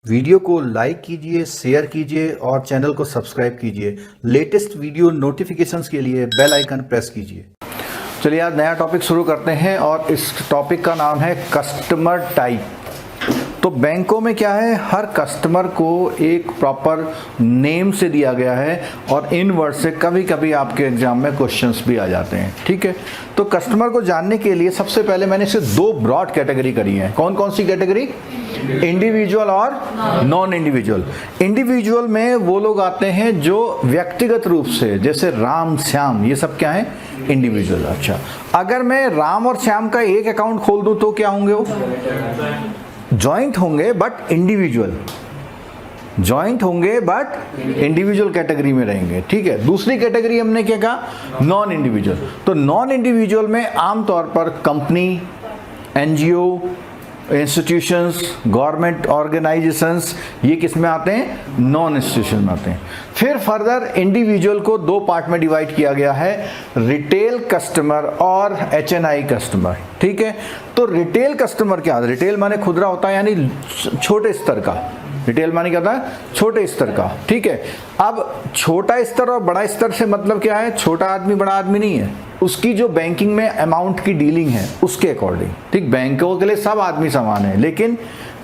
Video को like कीजिए, share कीजिए और चैनल को सब्सक्राइब कीजिए। लेटेस्ट वीडियो नोटिफिकेशंस के लिए बेल आइकन प्रेस कीजिए। चलिए आज नया टॉपिक शुरू करते हैं और इस टॉपिक का नाम है कस्टमर टाइप। तो बैंकों में क्या है, हर कस्टमर को एक प्रॉपर नेम से दिया गया है और इन वर्ड से कभी कभी आपके एग्जाम में क्वेश्चंस भी आ जाते हैं। ठीक है, तो कस्टमर को जानने के लिए सबसे पहले मैंने इसे दो ब्रॉड कैटेगरी करी है। कौन कौन सी कैटेगरी? इंडिविजुअल और नॉन इंडिविजुअल। इंडिविजुअल में वो लोग आते हैं जो व्यक्तिगत रूप से, जैसे राम, श्याम, ये सब क्या है? इंडिविजुअल। अच्छा, अगर मैं राम और श्याम का एक अकाउंट खोल दूं तो क्या होंगे? वो जॉइंट होंगे बट इंडिविजुअल, जॉइंट होंगे बट इंडिविजुअल कैटेगरी में रहेंगे। ठीक है, दूसरी कैटेगरी हमने क्या कहा? Non individual. तो नॉन इंडिविजुअल में आमतौर पर company, NGO, institutions, government organisations, ये किस में आते हैं? नॉन इंस्टीट्यूशन में आते हैं। फिर फर्दर इंडिविजुअल को दो पार्ट में डिवाइड किया गया है, रिटेल कस्टमर और एचएनआई कस्टमर। ठीक है, तो रिटेल कस्टमर क्या? रिटेल माने खुदरा होता है, यानी छोटे स्तर का। रिटेल माने क्या होता है? छोटे स्तर का। ठीक है, अब छोटा स्तर और बड़ा स्तर से मतलब क्या है? छोटा आदमी बड़ा आदमी नहीं है, उसकी जो बैंकिंग में अमाउंट की डीलिंग है उसके अकॉर्डिंग। ठीक, बैंकों के लिए सब आदमी समान है, लेकिन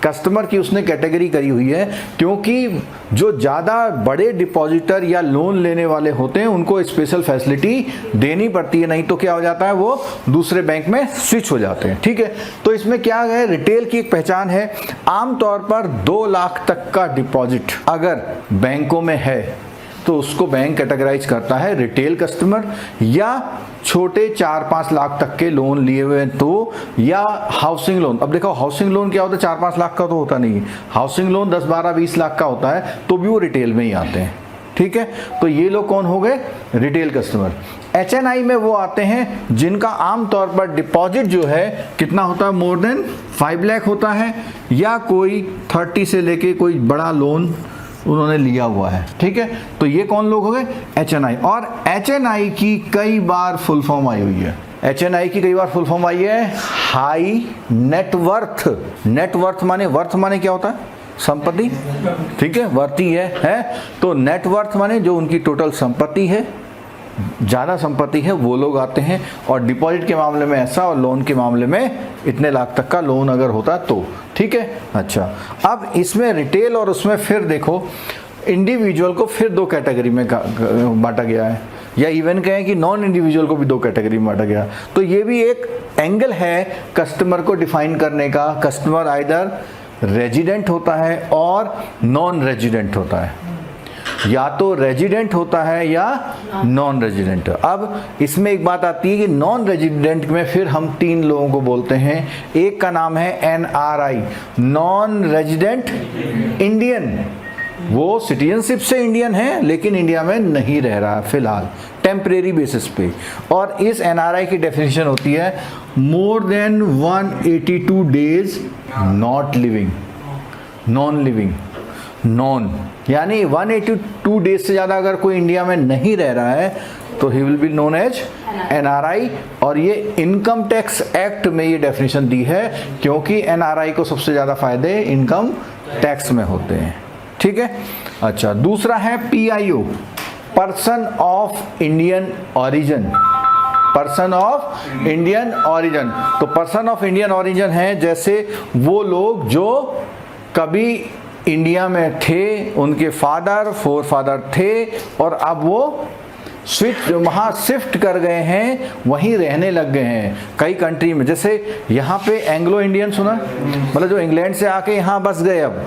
कस्टमर की उसने कैटेगरी करी हुई है क्योंकि जो ज़्यादा बड़े डिपॉजिटर या लोन लेने वाले होते हैं उनको स्पेशल फैसिलिटी देनी पड़ती है, नहीं तो क्या हो जाता है, वो दूसरे बैंक में स्विच हो जाते हैं। ठीक है, तो इसमें क्या है, रिटेल की एक पहचान है, आमतौर पर 2 लाख तक का डिपॉजिट अगर बैंकों में है तो उसको बैंक कैटेगराइज करता है रिटेल कस्टमर, या छोटे 4-5 लाख तक के लोन लिए हुए तो, या हाउसिंग लोन। अब देखो हाउसिंग लोन क्या होता है, 4-5 लाख का तो होता नहीं है, हाउसिंग लोन 10, 12, 20 लाख का होता है, तो भी वो रिटेल में ही आते हैं। ठीक है, तो ये लोग कौन हो गए? Retail customer. एचएनआई में वो आते हैं जिनका आमतौर पर डिपॉजिट जो है कितना होता है? मोर देन 5 लाख होता है, या कोई 30 से लेके कोई बड़ा लोन उन्होंने लिया हुआ है। ठीक है, तो ये कौन लोग हो गए? एचएनआई। और एचएनआई की कई बार फुल फॉर्म आई हुई है। एचएनआई की कई बार फुल फॉर्म आई है हाई नेटवर्थ। नेटवर्थ माने, वर्थ माने क्या होता है? संपत्ति। ठीक है, वर्ती है? तो नेटवर्थ माने जो उनकी टोटल संपत्ति है, ज़्यादा संपत्ति है, वो लोग आते हैं। और डिपॉजिट के मामले में ऐसा, और लोन के मामले में इतने लाख तक का लोन अगर होता है तो। ठीक है, अच्छा, अब इसमें रिटेल और उसमें फिर देखो इंडिविजुअल को फिर 2 कैटेगरी में बांटा गया है, या इवन कहें कि नॉन इंडिविजुअल को भी 2 कैटेगरी में बांटा गया। तो ये भी एक एंगल है कस्टमर को डिफाइन करने का। कस्टमर आइदर रेजिडेंट होता है और नॉन रेजिडेंट होता है, या तो रेजिडेंट होता है या नॉन रेजिडेंट। अब इसमें एक बात आती है कि नॉन रेजिडेंट में फिर हम 3 लोगों को बोलते हैं। एक का नाम है एनआरआई, नॉन रेजिडेंट इंडियन। वो सिटीजनशिप से इंडियन है लेकिन इंडिया में नहीं रह रहा है फिलहाल, टेम्परेरी बेसिस पे। और इस एनआरआई की डेफिनेशन होती है more than 182 days not living, non living, non, यानी 182 डेज से ज़्यादा अगर कोई इंडिया में नहीं रह रहा है तो ही will be known as NRI. और ये इनकम टैक्स एक्ट में ये डेफिनेशन दी है क्योंकि एनआरआई को सबसे ज़्यादा फायदे इनकम टैक्स में होते हैं। ठीक है, अच्छा, दूसरा है PIO, person of Indian origin. Person of Indian origin, तो पर्सन ऑफ इंडियन ऑरिजिन है जैसे वो लोग जो कभी इंडिया में थे, उनके फादर, फोर फादर थे और अब वो वहाँ शिफ्ट कर गए हैं, वहीं रहने लग गए हैं कई कंट्री में। जैसे यहाँ पे एंग्लो इंडियन सुना, मतलब जो इंग्लैंड से आके यहाँ बस गए अब।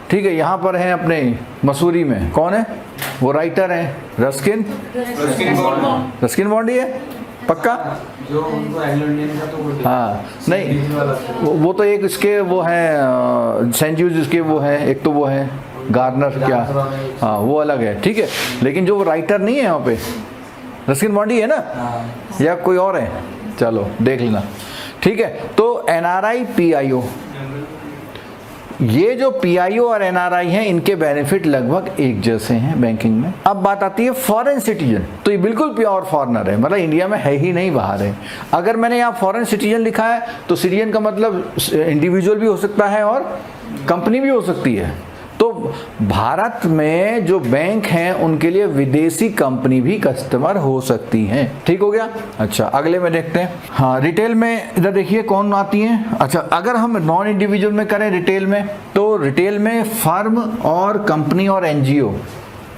ठीक है, यहाँ पर हैं अपने मसूरी में, कौन है वो? राइटर हैं रस्किन, रस्किन बॉन्डी है पक्का जो उनको एंग्लो इंडियन का तो हाँ नहीं, वो तो एक इसके वो हैं सेंट जूज, इसके वो हैं, एक तो वो है गार्नर क्या, हाँ वो अलग है। ठीक है, लेकिन जो वो राइटर नहीं है यहाँ पे, रस्किन बॉन्डी है ना, या कोई और है? चलो देख लेना। ठीक है, तो एनआरआई, पीआईओ, ये जो पीआईओ और एनआरआई हैं, इनके बेनिफिट लगभग एक जैसे हैं बैंकिंग में। अब बात आती है फॉरेन सिटीजन, तो ये बिल्कुल प्योर फॉरेनर है, मतलब इंडिया में है ही नहीं, बाहर है। अगर मैंने यहाँ फॉरेन सिटीजन लिखा है तो सिटीजन का मतलब इंडिविजुअल भी हो सकता है और कंपनी भी हो सकती है। तो भारत में जो बैंक हैं उनके लिए विदेशी कंपनी भी कस्टमर हो सकती हैं। ठीक हो गया। अच्छा, अगले में देखते हैं। हाँ, रिटेल में इधर देखिए कौन आती हैं। अच्छा, अगर हम नॉन इंडिविजुअल में करें रिटेल में, तो रिटेल में फर्म और कंपनी और एनजीओ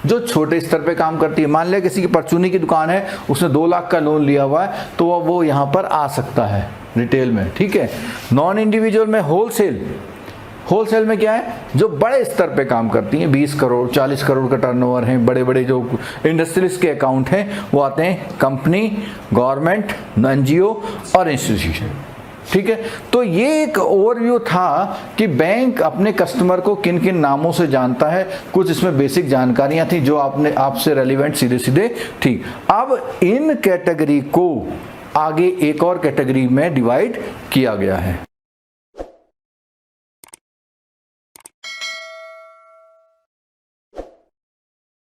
जो छोटे स्तर पे काम करती है। मान लिया किसी की परचूनी की दुकान है, उसने 2 लाख का लोन लिया हुआ है, तो वो यहाँ पर आ सकता है रिटेल में। ठीक है। नॉन इंडिविजुअल में होलसेल में क्या है, जो बड़े स्तर पे काम करती हैं, 20 करोड़ 40 करोड़ का टर्नओवर है, बड़े बड़े जो इंडस्ट्रियलिस्ट के अकाउंट हैं वो आते हैं कंपनी, गवर्नमेंट, एनजीओ और इंस्टीट्यूशन। ठीक है। तो ये एक ओवरव्यू था कि बैंक अपने कस्टमर को किन किन नामों से जानता है। कुछ इसमें बेसिक जानकारियां थी जो आपसे रेलिवेंट सीधे सीधे थी। अब इन कैटेगरी को आगे एक और कैटेगरी में डिवाइड किया गया है।